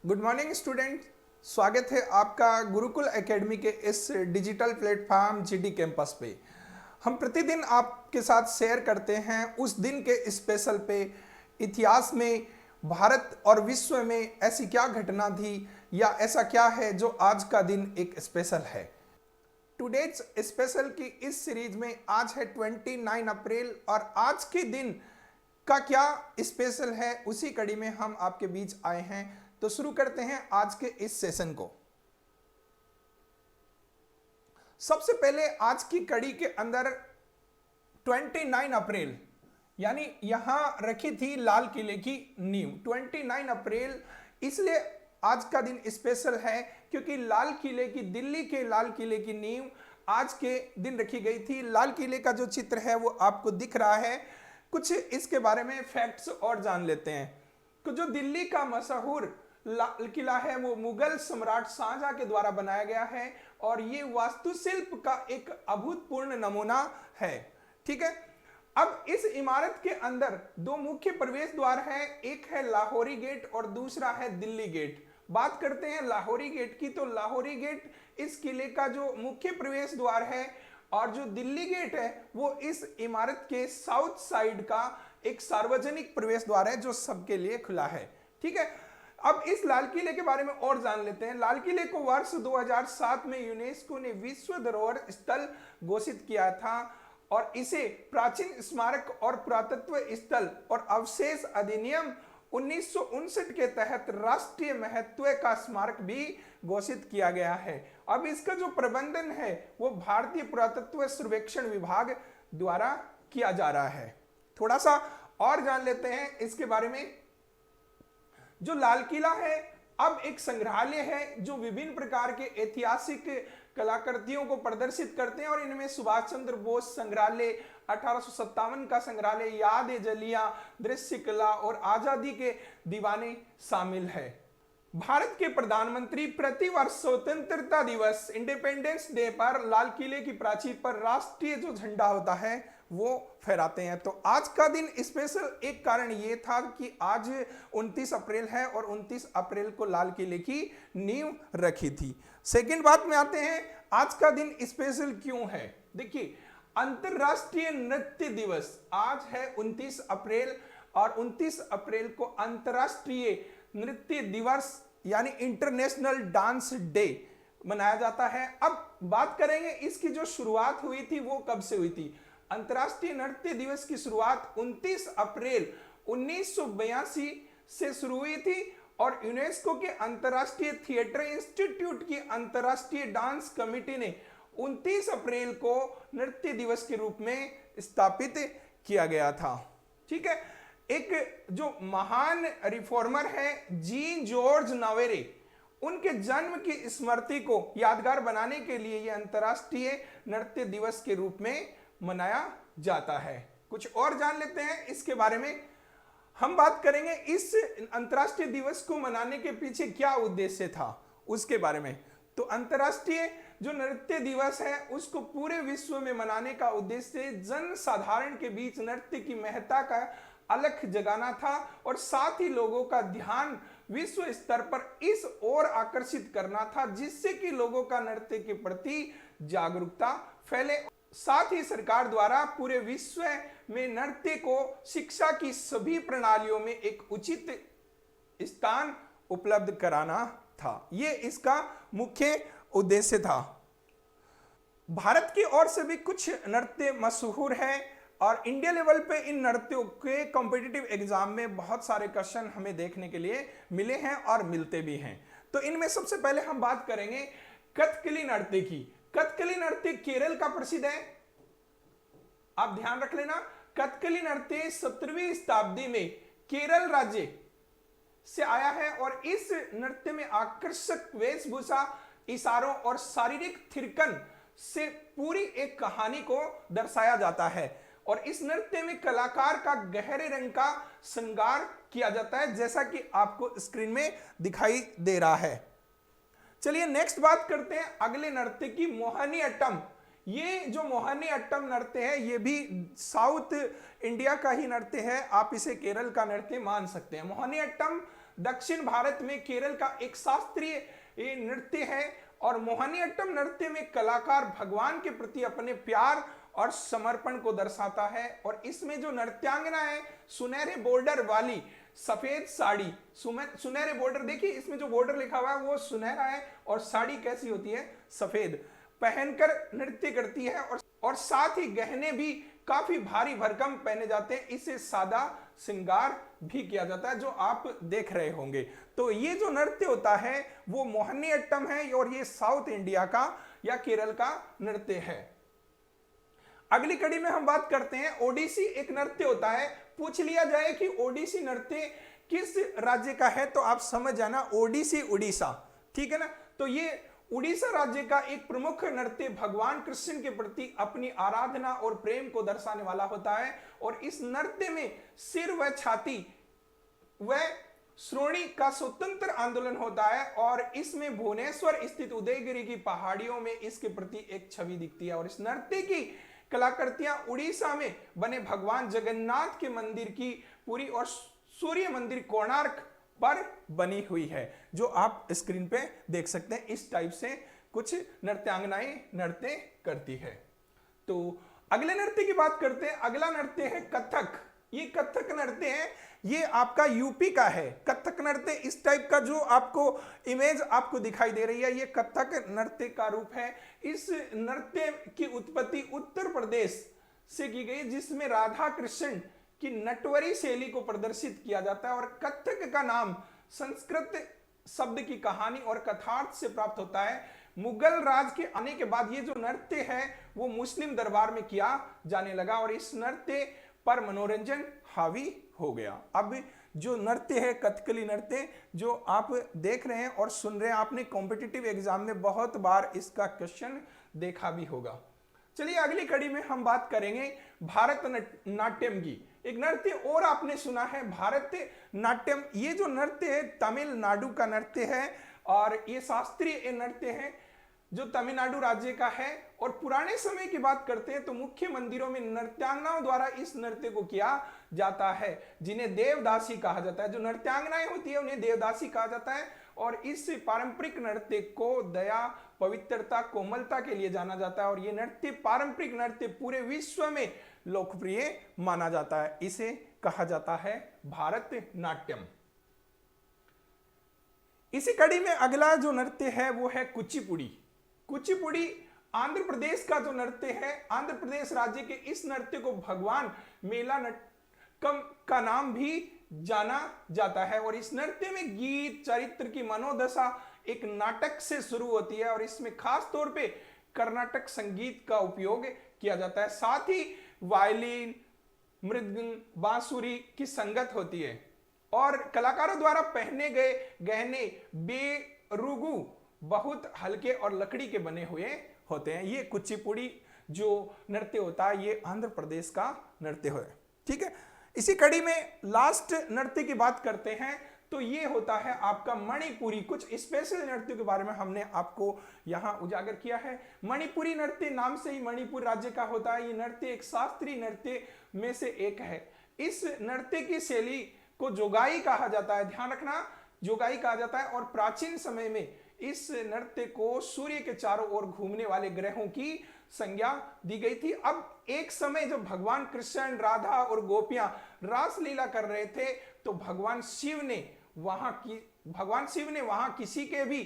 Good morning student. स्वागत है आपका गुरुकुल एकेडमी के इस डिजिटल प्लेटफॉर्म जीडी कैंपस पे। हम प्रतिदिन आपके साथ शेयर करते हैं उस दिन के स्पेशल पे, इतिहास में भारत और विश्व में ऐसी क्या घटना थी या ऐसा क्या है जो आज का दिन एक स्पेशल है। टुडेज स्पेशल की इस सीरीज में आज है 29 अप्रैल और आज के दिन का क्या स्पेशल है उसी कड़ी में हम आपके बीच आए हैं। तो शुरू करते हैं आज के इस सेशन को। सबसे पहले आज की कड़ी के अंदर 29 अप्रैल यानी यहां रखी थी लाल किले की नींव। 29 अप्रैल इसलिए आज का दिन स्पेशल है क्योंकि लाल किले की, दिल्ली के लाल किले की नींव आज के दिन रखी गई थी। लाल किले का जो चित्र है वो आपको दिख रहा है। कुछ इसके बारे में फैक्ट्स और जान लेते हैं। तो जो दिल्ली का मशहूर लाल किला है वो मुगल सम्राट शाहजहां के द्वारा बनाया गया है और ये वास्तुशिल्प का एक अभूतपूर्व नमूना है। ठीक है, अब इस इमारत के अंदर दो मुख्य प्रवेश द्वार हैं, एक है लाहौरी गेट और दूसरा है दिल्ली गेट। बात करते हैं लाहौरी गेट की, तो लाहौरी गेट इस किले का जो मुख्य प्रवेश द्वार है और जो दिल्ली गेट है वो इस इमारत के साउथ साइड का एक सार्वजनिक प्रवेश द्वार है जो सबके लिए खुला है। ठीक है, अब इस लाल किले के बारे में और जान लेते हैं। लाल किले को वर्ष 2007 में यूनेस्को ने विश्व धरोहर स्थल घोषित किया था और इसे प्राचीन स्मारक और पुरातत्व स्थल और अवशेष अधिनियम 1959 के तहत राष्ट्रीय महत्व का स्मारक भी घोषित किया गया है। अब इसका जो प्रबंधन है वो भारतीय पुरातत्व सर्वेक्षण विभाग द्वारा किया जा रहा है। थोड़ा सा और जान लेते हैं इसके बारे में। जो लाल किला है अब एक संग्रहालय है जो विभिन्न प्रकार के ऐतिहासिक कलाकृतियों को प्रदर्शित करते हैं और इनमें सुभाष चंद्र बोस संग्रहालय, 1857 का संग्रहालय, याद ए जलियां, दृश्य कला और आजादी के दीवाने शामिल है। भारत के प्रधानमंत्री प्रतिवर्ष स्वतंत्रता दिवस, इंडिपेंडेंस डे पर लाल किले की प्राचीर पर राष्ट्रीय जो झंडा होता है वो फहराते हैं। तो आज का दिन स्पेशल एक कारण ये था कि आज 29 अप्रैल है और 29 अप्रैल को लाल किले की नींव रखी थी। सेकंड बात में आते हैं, आज का दिन स्पेशल क्यों है। देखिए, अंतरराष्ट्रीय नृत्य दिवस आज है 29 अप्रैल और 29 अप्रैल को अंतरराष्ट्रीय नृत्य दिवस यानी इंटरनेशनल डांस डे मनाया जाता है। अब बात करेंगे इसकी जो शुरुआत हुई थी वो कब से हुई थी। अंतरराष्ट्रीय नृत्य दिवस की शुरुआत 29 अप्रैल 1982 से शुरू हुई थी और यूनेस्को के अंतरराष्ट्रीय थिएटर इंस्टीट्यूट की अंतरराष्ट्रीय डांस कमेटी ने 29 अप्रैल को नृत्य दिवस के रूप में स्थापित किया गया था। ठीक है, एक जो महान रिफॉर्मर है जीन जॉर्ज नावेरे, उनके जन्म की स्मृति को यादगार बनाने के लिए यह अंतरराष्ट्रीय नृत्य दिवस के रूप में मनाया जाता है। कुछ और जान लेते हैं इसके बारे में। हम बात करेंगे इस अंतरराष्ट्रीय दिवस को मनाने के पीछे क्या उद्देश्य था उसके बारे में। तो अंतरराष्ट्रीय जो नृत्य दिवस है उसको पूरे विश्व में मनाने का उद्देश्य जन साधारण के बीच नृत्य की महत्ता का अलख जगाना था और साथ ही लोगों का ध्यान विश्व स्तर पर इस ओर आकर्षित करना था जिससे कि लोगों का नृत्य के प्रति जागरूकता फैले। साथ ही सरकार द्वारा पूरे विश्व में नृत्य को शिक्षा की सभी प्रणालियों में एक उचित स्थान उपलब्ध कराना था। ये इसका मुख्य उद्देश्य था। भारत की ओर से भी कुछ नृत्य मशहूर है और इंडिया लेवल पे इन नृत्यों के कॉम्पिटिटिव एग्जाम में बहुत सारे क्वेश्चन हमें देखने के लिए मिले हैं और मिलते भी हैं। तो इनमें सबसे पहले हम बात करेंगे कथकली नृत्य की। कथकली नृत्य केरल का प्रसिद्ध है, आप ध्यान रख लेना। कथकली नृत्य 17वीं शताब्दी में केरल राज्य से आया है और इस नृत्य में आकर्षक वेशभूषा, इशारों और शारीरिक थिरकन से पूरी एक कहानी को दर्शाया जाता है और इस नृत्य में कलाकार का गहरे रंग का श्रृंगार किया जाता है जैसा कि आपको स्क्रीन में दिखाई दे रहा है। चलिए नेक्स्ट बात करते हैं अगले नृत्य की, मोहिनीअट्टम। ये जो मोहिनीअट्टम नृत्य है ये भी साउथ इंडिया का ही नृत्य है, आप इसे केरल का नृत्य मान सकते हैं। मोहिनीअट्टम दक्षिण भारत में केरल का एक शास्त्रीय नृत्य है और मोहिनीअट्टम नृत्य में कलाकार भगवान के प्रति अपने प्यार और समर्पण को दर्शाता है। और इसमें जो नृत्यांगना है सुनहरे बॉर्डर वाली सफेद साड़ी, सुनहरे बॉर्डर, देखिए इसमें जो बॉर्डर लिखा हुआ है वो सुनहरा है और साड़ी कैसी होती है, सफेद, पहनकर नृत्य करती है और साथ ही गहने भी काफी भारी भरकम पहने जाते हैं। इसे सादा श्रृंगार भी किया जाता है जो आप देख रहे होंगे। तो ये जो नृत्य होता है वो मोहिनीअट्टम है और ये साउथ इंडिया का या केरल का नृत्य है। अगली कड़ी में हम बात करते हैं ओडिसी, एक नृत्य होता है। पूछ लिया जाए कि ओडिसी नृत्य किस राज्य का है तो आप समझ जाना ओडिसी उड़ीसा, ठीक है ना। तो ये उड़ीसा राज्य का एक प्रमुख नृत्य भगवान कृष्ण के प्रति अपनी आराधना और प्रेम को दर्शाने वाला होता है। और इस नृत्य में सिर व छाती व श्रोणी का स्वतंत्र आंदोलन होता है और इसमें भुवनेश्वर स्थित उदयगिरी की पहाड़ियों में इसके प्रति एक छवि दिखती है। और इस नृत्य की कलाकृतियां उड़ीसा में बने भगवान जगन्नाथ के मंदिर की पूरी और सूर्य मंदिर कोणार्क पर बनी हुई है, जो आप स्क्रीन पे देख सकते हैं। इस टाइप से कुछ नृत्यांगनाएं नृत्य करती है। तो अगले नृत्य की बात करते हैं। अगला नृत्य है कथक। ये कथक नृत्य है, ये आपका यूपी का है। कथक नृत्य इस टाइप का जो आपको इमेज आपको दिखाई दे रही है, ये कथक नृत्य का रूप है। इस नृत्य की उत्पत्ति उत्तर प्रदेश से की गई, जिसमें राधा कृष्ण की नटवरी शैली को प्रदर्शित किया जाता है। और कथक का नाम संस्कृत शब्द की कहानी और कथार्थ से प्राप्त होता है। मुगल राज के आने के बाद ये जो नृत्य है वो मुस्लिम दरबार में किया जाने लगा और इस नृत्य पर मनोरंजन हावी हो गया। अब जो नृत्य है कथकली नृत्य जो आप देख रहे हैं और सुन रहे हैं, आपने कॉम्पिटिटिव एग्जाम में बहुत बार इसका क्वेश्चन देखा भी होगा। चलिए अगली कड़ी में हम बात करेंगे भारत नाट्यम की। एक नृत्य और आपने सुना है भारत नाट्यम। ये जो नृत्य है तमिलनाडु का नृत्य है और ये शास्त्रीय नृत्य है जो तमिलनाडु राज्य का है। और पुराने समय की बात करते हैं तो मुख्य मंदिरों में नृत्यांगनाओं द्वारा इस नृत्य को किया जाता है, जिन्हें देवदासी कहा जाता है। जो नृत्यांगनाएं होती है उन्हें देवदासी कहा जाता है। और इस पारंपरिक नृत्य को दया, पवित्रता, कोमलता के लिए जाना जाता है और ये नृत्य पारंपरिक नृत्य पूरे विश्व में लोकप्रिय माना जाता है। इसे कहा जाता है भारत नाट्यम। इसी कड़ी में अगला जो नृत्य है वो है कुचिपुड़ी। कुचिपुड़ी आंध्र प्रदेश का जो नृत्य है, आंध्र प्रदेश राज्य के इस नृत्य को भगवान मेला नटकम का नाम भी जाना जाता है। और इस नृत्य में गीत, चरित्र की मनोदशा एक नाटक से शुरू होती है और इसमें खास तौर पे कर्नाटक संगीत का उपयोग किया जाता है। साथ ही वायलिन, मृदंग, बांसुरी की संगत होती है और कलाकारों द्वारा पहने गए गहने बेरुगु बहुत हल्के और लकड़ी के बने हुए होते हैं। ये कुचिपुड़ी जो नृत्य होता है ये आंध्र प्रदेश का नृत्य है, ठीक है। इसी कड़ी में लास्ट नृत्य की बात करते हैं तो ये होता है आपका मणिपुरी। कुछ स्पेशल नृत्यों के बारे में हमने आपको यहां उजागर किया है। मणिपुरी नृत्य नाम से ही मणिपुर राज्य का होता है। ये नृत्य एक शास्त्रीय नृत्य में से एक है। इस नृत्य की शैली को जोगाई कहा जाता है, ध्यान रखना, जोगाई कहा जाता है। और प्राचीन समय में इस नृत्य को सूर्य के चारों ओर घूमने वाले ग्रहों की संज्ञा दी गई थी। अब एक समय जब भगवान कृष्ण, राधा और गोपियां रासलीला कर रहे थे तो भगवान शिव ने वहां किसी के भी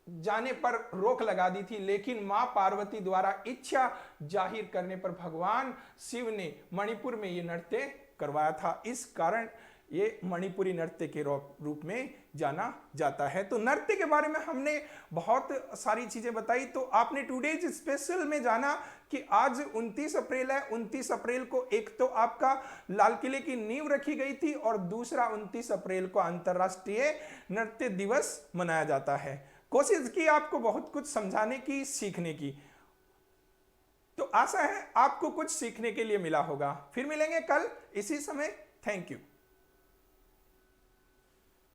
जाने पर रोक लगा दी थी, लेकिन मां पार्वती द्वारा इच्छा जाहिर करने पर भगवान शिव ने मणिपुर में ये नृत्य करवाया था। इस कारण ये मणिपुरी नृत्य के रूप में जाना जाता है। तो नृत्य के बारे में हमने बहुत सारी चीजें बताई। तो आपने टुडेज स्पेशल में जाना कि आज 29 अप्रैल है। 29 अप्रैल को एक तो आपका लाल किले की नींव रखी गई थी और दूसरा 29 अप्रैल को अंतरराष्ट्रीय नृत्य दिवस मनाया जाता है। कोशिश की आपको बहुत कुछ समझाने की, सीखने की। तो आशा है आपको कुछ सीखने के लिए मिला होगा। फिर मिलेंगे कल इसी समय। Thank you.